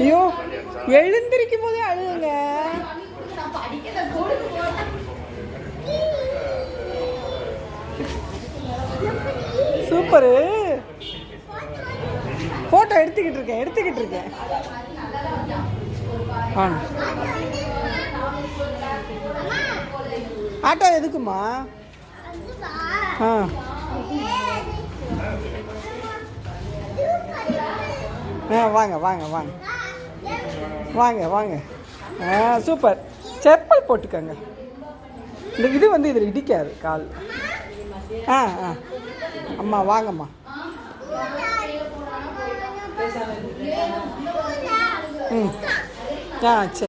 ஐயோ எழுந்திருக்கும் போதே அழுகுங்க. சூப்பரு. போட்டோ எடுத்துக்கிட்டு இருக்கேன். ஆட்டோ எதுக்குமா? வாங்க. சூப்பர். செப்பல் போட்டுக்கோங்க. இது வந்து இதில் இடிக்காது கால். அம்மா வாங்கம்மா. சரி.